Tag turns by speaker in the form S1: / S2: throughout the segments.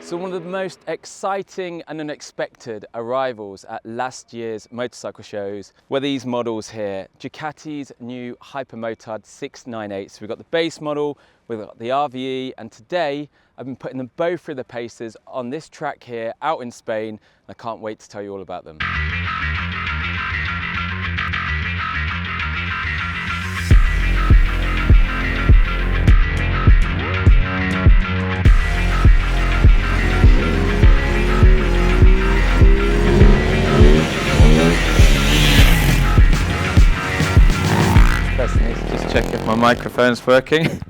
S1: So one of the most exciting and unexpected arrivals at last year's motorcycle shows were these models here, Ducati's new Hypermotard 698. So we've got the base model, we've got the RVE, and today I've been putting them both through the paces on this track here out in Spain, and I can't wait to tell you all about them. Just check if my microphone's working.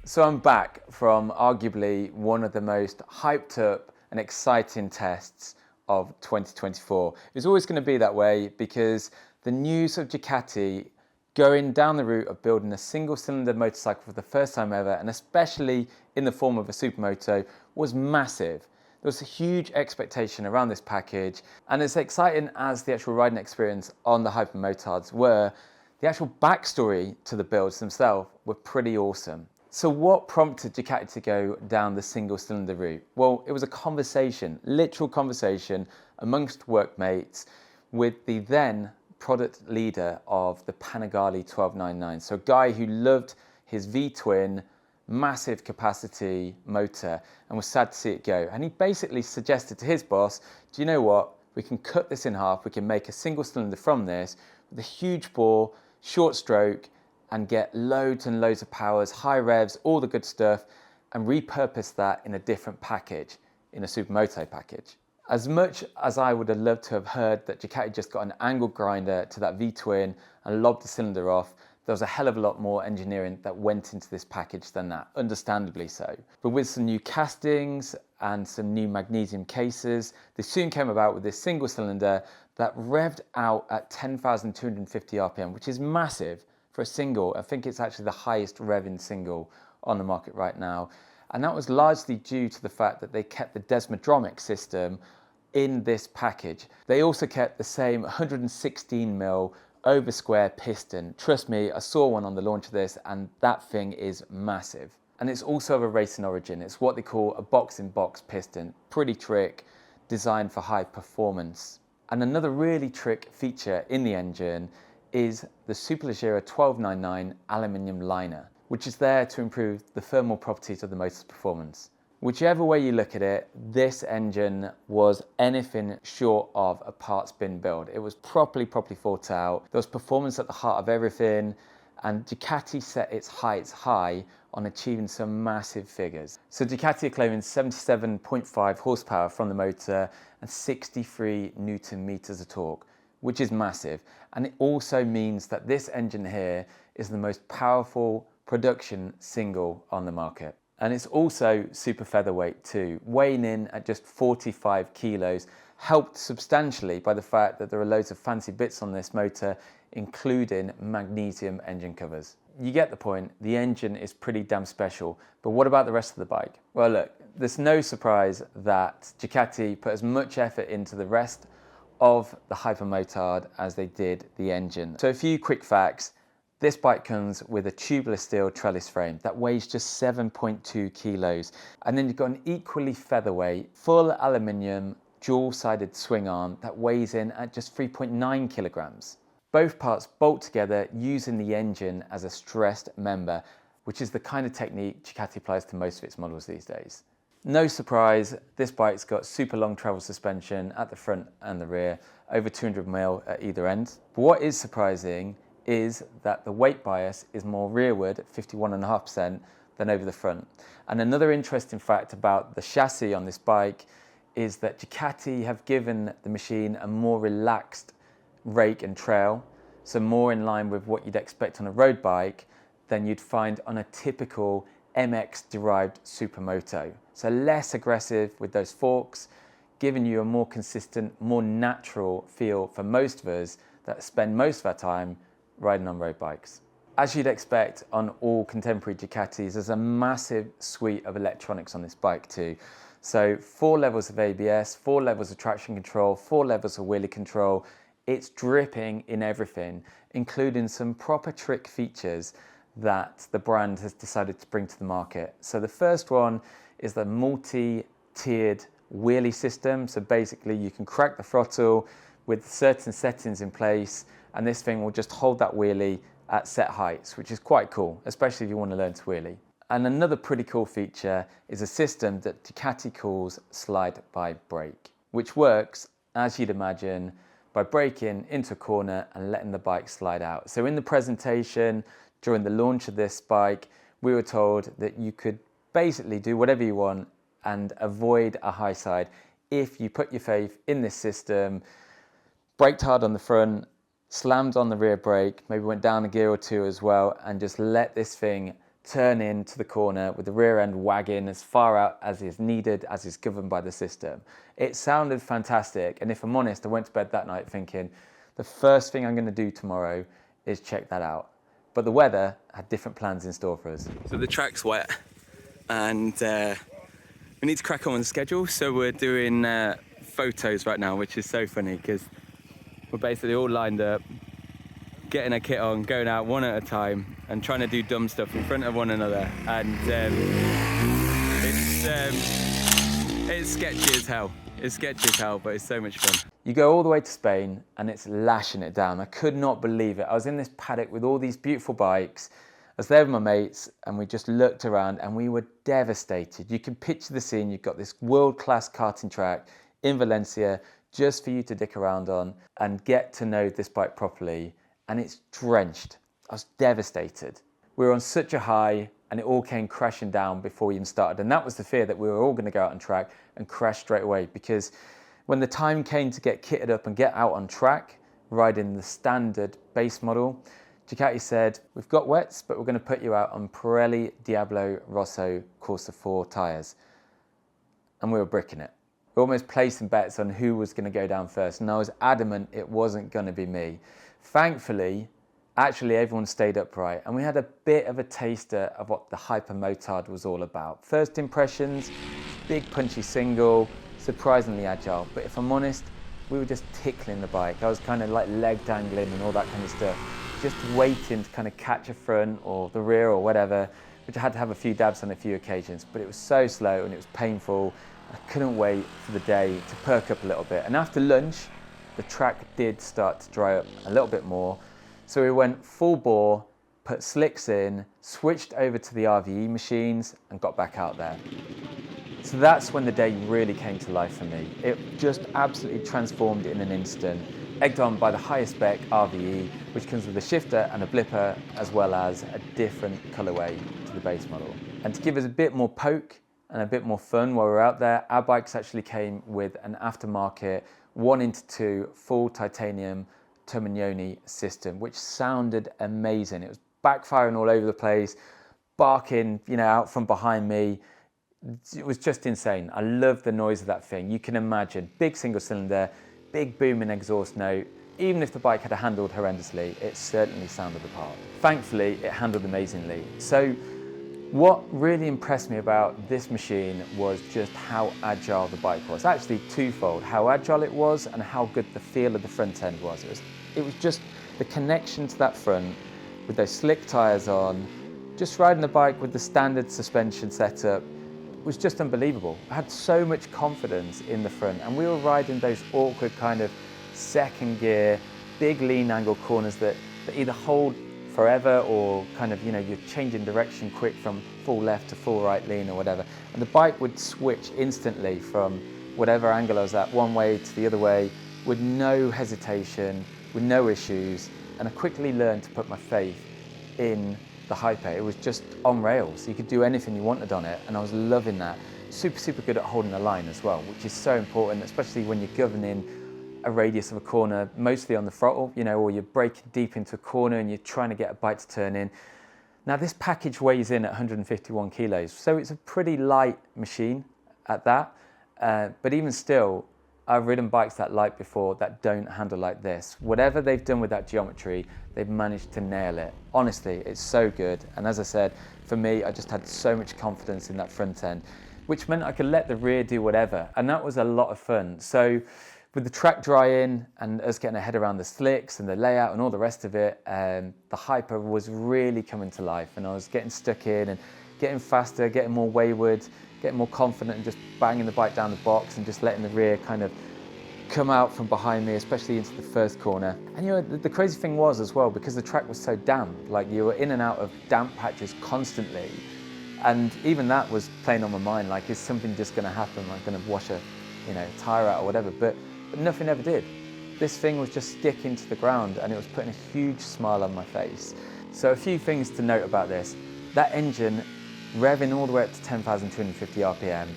S1: So I'm back from arguably one of the most hyped up and exciting tests of 2024. It was always going to be that way because the news of Ducati going down the route of building a single cylinder motorcycle for the first time ever, and especially in the form of a supermoto, was massive. There was a huge expectation around this package, and as exciting as the actual riding experience on the Hypermotards were, the actual backstory to the builds themselves were pretty awesome. So what prompted Ducati to go down the single cylinder route? Well, it was a conversation, literal conversation amongst workmates with the then product leader of the Panigale 1299. So a guy who loved his V-twin, massive capacity motor and was sad to see it go. And he basically suggested to his boss, do you know what? We can cut this in half. We can make a single cylinder from this with a huge bore, short stroke, and get loads and loads of powers, high revs, all the good stuff, and repurpose that in a different package, in a supermoto package. As much as I would have loved to have heard that Ducati just got an angle grinder to that V-twin and lobbed the cylinder off, there was a hell of a lot more engineering that went into this package than that, understandably so. But with some new castings and some new magnesium cases, they soon came about with this single cylinder that revved out at 10,250 RPM, which is massive for a single. I think it's actually the highest revving single on the market right now. And that was largely due to the fact that they kept the desmodromic system in this package. They also kept the same 116mm over square piston. Trust me, I saw one on the launch of this and that thing is massive. And it's also of a racing origin. It's what they call a box-in-box piston. Pretty trick, designed for high performance. And another really trick feature in the engine is the Superleggera 1299 aluminium liner, which is there to improve the thermal properties of the motor's performance. Whichever way you look at it, this engine was anything short of a parts bin build. It was properly thought out. There was performance at the heart of everything, and Ducati set its heights high on achieving some massive figures. So Ducati are claiming 77.5 horsepower from the motor and 63 Newton meters of torque, which is massive. And it also means that this engine here is the most powerful production single on the market. And it's also super featherweight too, weighing in at just 45 kilos, helped substantially by the fact that there are loads of fancy bits on this motor, including magnesium engine covers. You get the point, the engine is pretty damn special, but what about the rest of the bike? Well look, there's no surprise that Ducati put as much effort into the rest of the Hypermotard as they did the engine. So a few quick facts. This bike comes with a tubular steel trellis frame that weighs just 7.2 kilos. And then you've got an equally featherweight, full aluminium, dual-sided swing arm that weighs in at just 3.9 kilograms. Both parts bolt together using the engine as a stressed member, which is the kind of technique Ducati applies to most of its models these days. No surprise, this bike's got super long travel suspension at the front and the rear, over 200mm at either end. But what is surprising is that the weight bias is more rearward at 51.5% than over the front. And another interesting fact about the chassis on this bike is that Ducati have given the machine a more relaxed rake and trail, so more in line with what you'd expect on a road bike than you'd find on a typical MX-derived supermoto. So less aggressive with those forks, giving you a more consistent, more natural feel for most of us that spend most of our time riding on road bikes. As you'd expect on all contemporary Ducatis, there's a massive suite of electronics on this bike too. So 4 levels of ABS, 4 levels of traction control, 4 levels of wheelie control. It's dripping in everything, including some proper trick features that the brand has decided to bring to the market. So the first one is the multi tiered wheelie system. So basically you can crack the throttle with certain settings in place, and this thing will just hold that wheelie at set heights, which is quite cool, especially if you want to learn to wheelie. And another pretty cool feature is a system that Ducati calls slide by brake, which works, as you'd imagine, by braking into a corner and letting the bike slide out. So in the presentation, during the launch of this bike, we were told that you could basically do whatever you want and avoid a high side if you put your faith in this system, braked hard on the front, slammed on the rear brake, maybe went down a gear or two as well, and just let this thing turn into the corner with the rear end wagging as far out as is needed, as is governed by the system. It sounded fantastic, and if I'm honest, I went to bed that night thinking the first thing I'm going to do tomorrow is check that out. But the weather had different plans in store for us. So the track's wet, and we need to crack on with the schedule, so we're doing photos right now, which is so funny because we're basically all lined up, getting a kit on, going out one at a time and trying to do dumb stuff in front of one another, and it's sketchy as hell. It's sketchy as hell, but it's so much fun. You go all the way to Spain and it's lashing it down. I could not believe it. I was in this paddock with all these beautiful bikes. I was there with my mates and we just looked around and we were devastated. You can picture the scene. You've got this world-class karting track in Valencia just for you to dick around on and get to know this bike properly, and it's drenched. I was devastated. We were on such a high and it all came crashing down before we even started, and that was the fear, that we were all going to go out on track and crash straight away, because when the time came to get kitted up and get out on track, riding the standard base model, Ducati said, we've got wets, but we're going to put you out on Pirelli Diablo Rosso Corsa 4 tyres. And we were bricking it. We were almost placing bets on who was going to go down first, and I was adamant it wasn't going to be me. Thankfully, actually everyone stayed upright, and we had a bit of a taster of what the Hypermotard was all about. First impressions, big punchy single, surprisingly agile, but if I'm honest, we were just tickling the bike. I was kind of like leg dangling and all that kind of stuff, just waiting to kind of catch a front or the rear or whatever, which I had to have a few dabs on a few occasions, but it was so slow and it was painful. I couldn't wait for the day to perk up a little bit. And after lunch, the track did start to dry up a little bit more. So we went full bore, put slicks in, switched over to the RVE machines and got back out there. So that's when the day really came to life for me. It just absolutely transformed in an instant, egged on by the highest spec RVE, which comes with a shifter and a blipper, as well as a different colorway to the base model. And to give us a bit more poke and a bit more fun while we were out there, our bikes actually came with an aftermarket 1:2 full titanium Termignoni system, which sounded amazing. It was backfiring all over the place, barking, out from behind me. It was just insane. I love the noise of that thing. You can imagine, big single cylinder, big booming exhaust note. Even if the bike had handled horrendously, it certainly sounded the part. Thankfully, it handled amazingly. So what really impressed me about this machine was just how agile the bike was. Actually twofold, how agile it was and how good the feel of the front end was. It was just the connection to that front with those slick tyres on, just riding the bike with the standard suspension setup was just unbelievable. I had so much confidence in the front, and we were riding those awkward kind of second gear, big lean angle corners that either hold forever or kind of, you're changing direction quick from full left to full right lean or whatever. And the bike would switch instantly from whatever angle I was at, one way to the other way, with no hesitation, with no issues. And I quickly learned to put my faith in the Hyper. It was just on rails. You could do anything you wanted on it, and I was loving that. Super good at holding the line as well, which is so important, especially when you're governing a radius of a corner, mostly on the throttle, or you're braking deep into a corner and you're trying to get a bike to turn in. Now this package weighs in at 151 kilos, so it's a pretty light machine at that, but even still, I've ridden bikes that light before that don't handle like this. Whatever they've done with that geometry, they've managed to nail it. Honestly, it's so good. And as I said, for me, I just had so much confidence in that front end, which meant I could let the rear do whatever. And that was a lot of fun. So With the track drying and us getting our head around the slicks and the layout and all the rest of it, the Hyper was really coming to life, and I was getting stuck in and getting faster, getting more wayward, getting more confident, and just banging the bike down the box and just letting the rear kind of come out from behind me, especially into the first corner. And you know, the crazy thing was as well, because the track was so damp, like you were in and out of damp patches constantly, and even that was playing on my mind, like, is something just going to happen? I'm going to wash a tyre out or whatever, but nothing ever did. This thing was just sticking to the ground, and it was putting a huge smile on my face. So a few things to note about this. That engine revving all the way up to 10,250 RPM,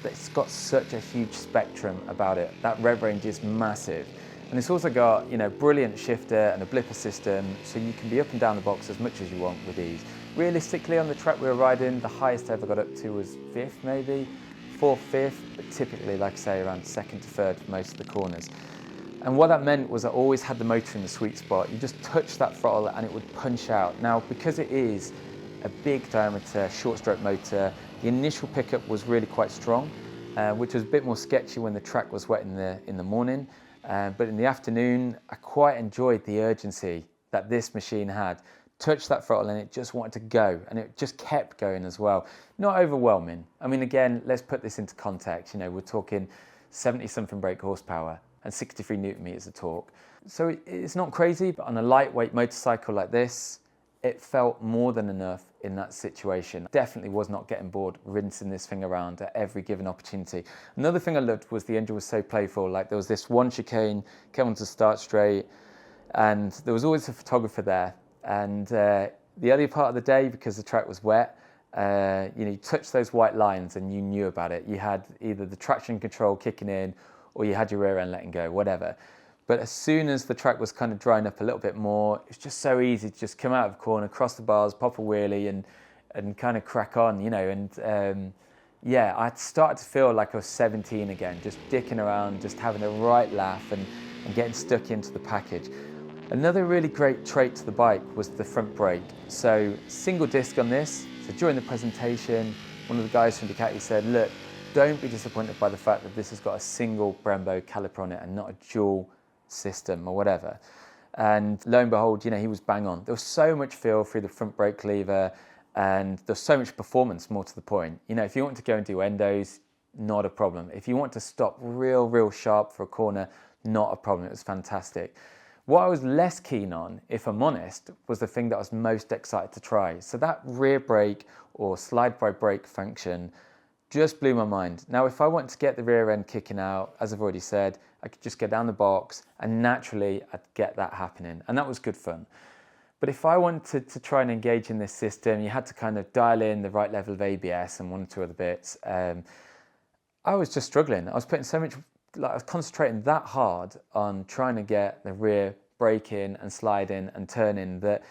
S1: it's got such a huge spectrum about it. That rev range is massive. And it's also got, you know, brilliant shifter and a blipper system, so you can be up and down the box as much as you want with ease. Realistically, on the track we were riding, the highest I ever got up to was 5th maybe, 4th, 5th, but typically, like I say, around 2nd to 3rd for most of the corners. And what that meant was I always had the motor in the sweet spot. You just touch that throttle and it would punch out. Now, because it is a big diameter short stroke motor, the initial pickup was really quite strong, which was a bit more sketchy when the track was wet in the morning. But in the afternoon, I quite enjoyed the urgency that this machine had. Touched that throttle and it just wanted to go, and it just kept going as well. Not overwhelming. I mean, again, let's put this into context. You know, we're talking 70-something brake horsepower and 63 Newton meters of torque. So it's not crazy, but on a lightweight motorcycle like this, it felt more than enough in that situation. Definitely was not getting bored rinsing this thing around at every given opportunity. Another thing I loved was the engine was so playful. Like, there was this one chicane, came onto start straight, and there was always a photographer there. And the early part of the day, because the track was wet, you touched those white lines and you knew about it. You had either the traction control kicking in, or you had your rear end letting go, whatever. But as soon as the track was kind of drying up a little bit more, it was just so easy to just come out of the corner, cross the bars, pop a wheelie, and kind of crack on, you know. And yeah, I started to feel like I was 17 again, just dicking around, just having a right laugh and getting stuck into the package. Another really great trait to the bike was the front brake. So single disc on this. So during the presentation, one of the guys from Ducati said, look, don't be disappointed by the fact that this has got a single Brembo caliper on it and not a dual system or whatever. And lo and behold, you know, he was bang on. There was so much feel through the front brake lever, and there's so much performance, more to the point. You know, if you want to go and do endos, not a problem. If you want to stop real sharp for a corner, not a problem. It was fantastic. What I was less keen on, if I'm honest, was the thing that I was most excited to try. So that rear brake or slide by brake function just blew my mind. Now, if I want to get the rear end kicking out, as I've already said, I could just go down the box and naturally I'd get that happening. And that was good fun. But if I wanted to try and engage in this system, you had to kind of dial in the right level of ABS and one or two other bits. I was just struggling. I was putting so much, like, I was concentrating that hard on trying to get the rear brake in and slide in and turn in that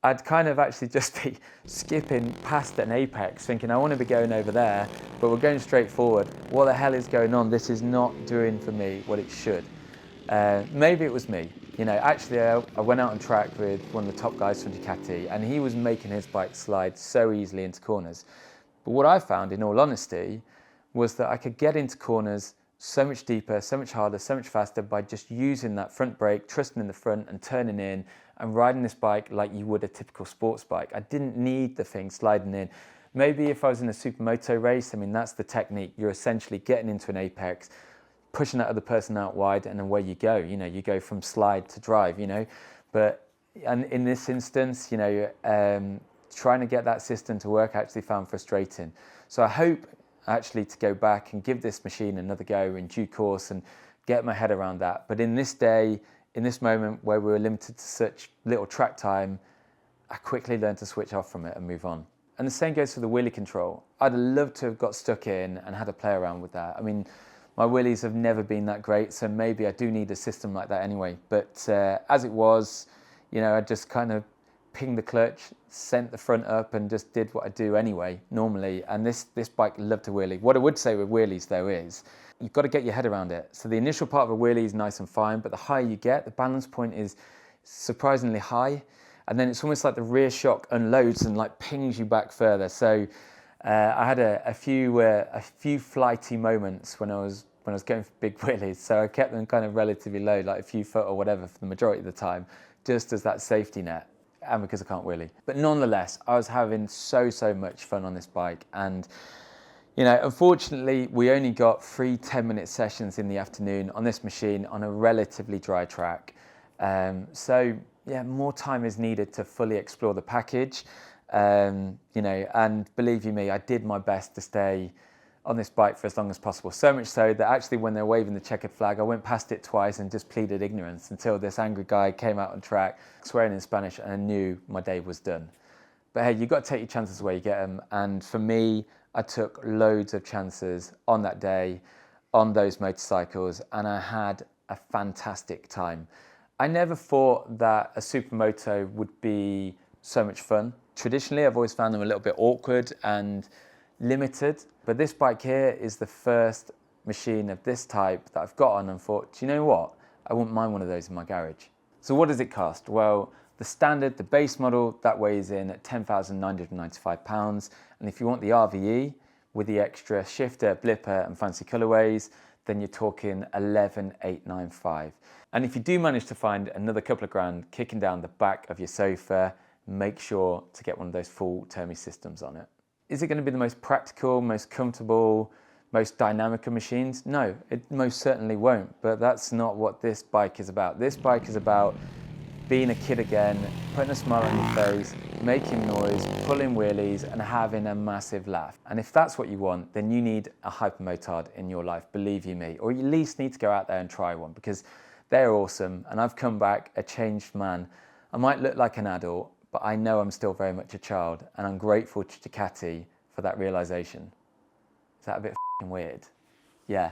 S1: I'd kind of actually just be skipping past an apex thinking I want to be going over there, but we're going straight forward. What the hell is going on? This is not doing for me what it should. Maybe it was me. You know, actually I went out on track with one of the top guys from Ducati, and he was making his bike slide so easily into corners. But what I found, in all honesty, was that I could get into corners so much deeper, so much harder, so much faster by just using that front brake, trusting in the front and turning in and riding this bike like you would a typical sports bike. I didn't need the thing sliding in. Maybe if I was in a supermoto race, I mean, that's the technique. You're essentially getting into an apex, pushing that other person out wide, and away you go. You know, you go from slide to drive, you know. But and in this instance, you know, trying to get that system to work, I actually found frustrating. So I hope actually to go back and give this machine another go in due course and get my head around that. But in this day, in this moment where we were limited to such little track time, I quickly learned to switch off from it and move on. And the same goes for the wheelie control. I'd love to have got stuck in and had a play around with that. I mean, my wheelies have never been that great, so maybe I do need a system like that anyway. But as it was, you know, I just kind of pinged the clutch, sent the front up, and just did what I do anyway, normally. And this bike loved to wheelie. What I would say with wheelies, though, is you've got to get your head around it. So the initial part of a wheelie is nice and fine, but the higher you get, the balance point is surprisingly high. And then it's almost like the rear shock unloads and like pings you back further. So I had a few flighty moments when I was when I was going for big wheelies, so I kept them kind of relatively low, like a few foot or whatever for the majority of the time, just as that safety net, and because I can't wheelie. But nonetheless, I was having so much fun on this bike, and you know, unfortunately, we only got 3 10-minute sessions in the afternoon on this machine on a relatively dry track. So yeah, more time is needed to fully explore the package. You know, and believe you me, I did my best to stay on this bike for as long as possible. So much so that actually when they're waving the checkered flag, I went past it twice and just pleaded ignorance until this angry guy came out on track, swearing in Spanish, and I knew my day was done. But hey, you've got to take your chances where you get them. And for me, I took loads of chances on that day, on those motorcycles, and I had a fantastic time. I never thought that a supermoto would be so much fun. Traditionally, I've always found them a little bit awkward and limited, but this bike here is the first machine of this type that I've got on and thought, do you know what? I wouldn't mind one of those in my garage. So what does it cost? Well, the standard, the base model, that weighs in at £10,995. And if you want the RVE with the extra shifter, blipper and fancy colorways, then you're talking 11,895. And if you do manage to find another couple of grand kicking down the back of your sofa, make sure to get one of those full Termi systems on it. Is it going to be the most practical, most comfortable, most dynamic of machines? No, it most certainly won't, but that's not what this bike is about. This bike is about being a kid again, putting a smile on your face, making noise, pulling wheelies, and having a massive laugh. And if that's what you want, then you need a Hypermotard in your life, believe you me, or you at least need to go out there and try one, because they're awesome, and I've come back a changed man. I might look like an adult, but I know I'm still very much a child, and I'm grateful to Ducati for that realization. Is that a bit f***ing weird? Yeah.